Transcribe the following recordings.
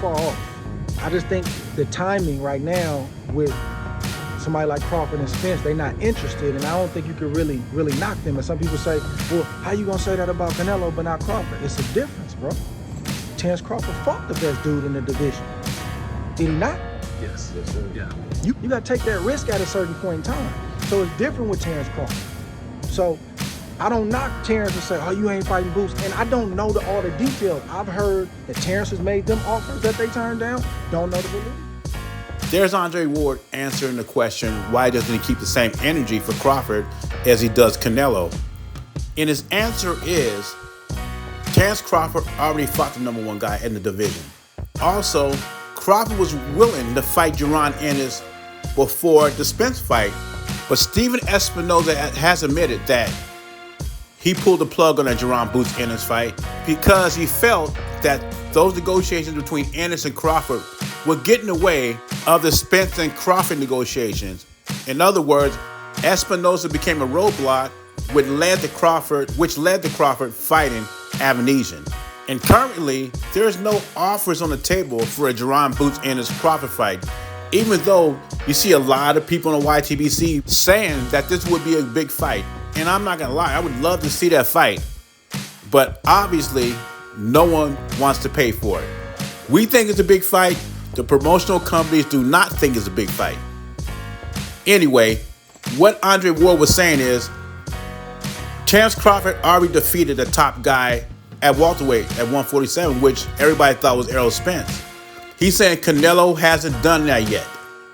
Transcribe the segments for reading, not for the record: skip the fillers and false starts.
far off. I just think the timing right now with somebody like Crawford and Spence, they're not interested, and I don't think you can really knock them. And some people say, well, how you gonna say that about Canelo but not Crawford? It's a difference, bro. Terence Crawford fought the best dude in the division. Did he not? Yes, sir. Yeah. You gotta take that risk at a certain point in time. So it's different with Terence Crawford. So I don't knock Terence and say, oh, you ain't fighting Boots. And I don't know all the details. I've heard that Terence has made them offers that they turned down. Don't know the validity. There's Andre Ward answering the question, why doesn't he keep the same energy for Crawford as he does Canelo? And his answer is, Terence Crawford already fought the number one guy in the division. Also, Crawford was willing to fight Jaron Ennis before the Spence fight, but Steven Espinoza has admitted that he pulled the plug on that Jaron Boots Ennis fight because he felt that those negotiations between Ennis and Crawford were getting in the way of the Spence and Crawford negotiations. In other words, Espinoza became a roadblock which led to Crawford fighting Avanesian. And currently, there's no offers on the table for a Jaron Boots Ennis Crawford fight, even though you see a lot of people on the YTBC saying that this would be a big fight. And I'm not gonna lie, I would love to see that fight, but obviously, no one wants to pay for it. We think it's a big fight. The promotional companies do not think it's a big fight. Anyway, what Andre Ward was saying is, Terence Crawford already defeated the top guy at welterweight at 147, which everybody thought was Errol Spence. He's saying Canelo hasn't done that yet.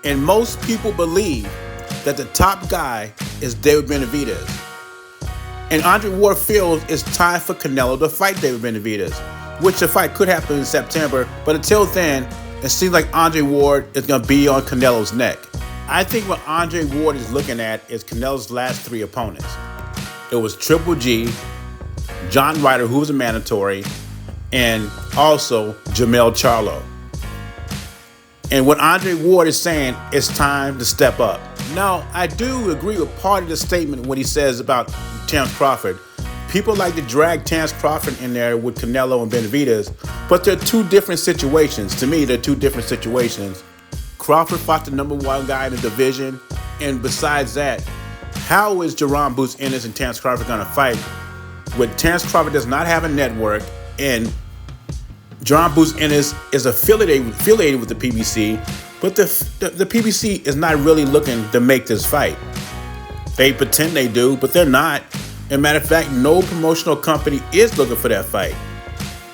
And most people believe that the top guy is David Benavidez. And Andre Ward feels it's time for Canelo to fight David Benavidez, which the fight could happen in September, but until then, it seems like Andre Ward is going to be on Canelo's neck. I think what Andre Ward is looking at is Canelo's last three opponents. It was Triple G, John Ryder, who was a mandatory, and also Jermell Charlo. And what Andre Ward is saying, it's time to step up. Now, I do agree with part of the statement when he says about Terence Crawford. People like to drag Terence Crawford in there with Canelo and Benavidez, but they're two different situations. To me, they're two different situations. Crawford fought the number one guy in the division, and besides that, how is Jaron Boots Ennis and Terence Crawford going to fight when Terence Crawford does not have a network and Jaron Boots Ennis is affiliated with the PBC, but the PBC is not really looking to make this fight. They pretend they do, but they're not. As a matter of fact, no promotional company is looking for that fight.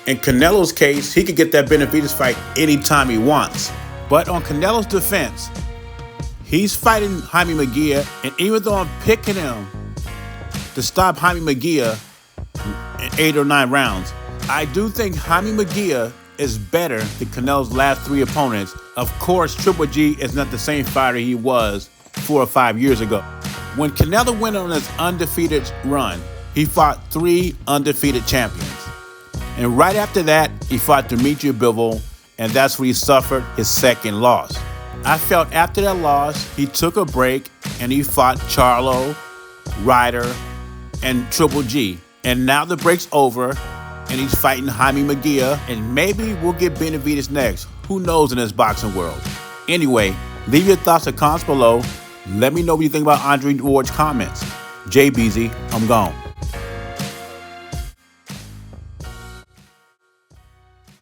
In Canelo's case, he could get that Benavidez fight anytime he wants. But on Canelo's defense, he's fighting Jaime Munguia, and even though I'm picking him to stop Jaime Munguia in 8 or 9 rounds, I do think Jaime Munguia is better than Canelo's last three opponents. Of course, Triple G is not the same fighter he was 4 or 5 years ago. When Canelo went on his undefeated run, he fought 3 undefeated champions. And right after that, he fought Dimitri Bivol, and that's where he suffered his second loss. I felt after that loss, he took a break, and he fought Charlo, Ryder, and Triple G. And now the break's over, and he's fighting Jaime Munguia, and maybe we'll get Benavidez next. Who knows in this boxing world? Anyway, leave your thoughts and comments below. Let me know what you think about Andre Ward's comments. Jay Beasy, I'm gone.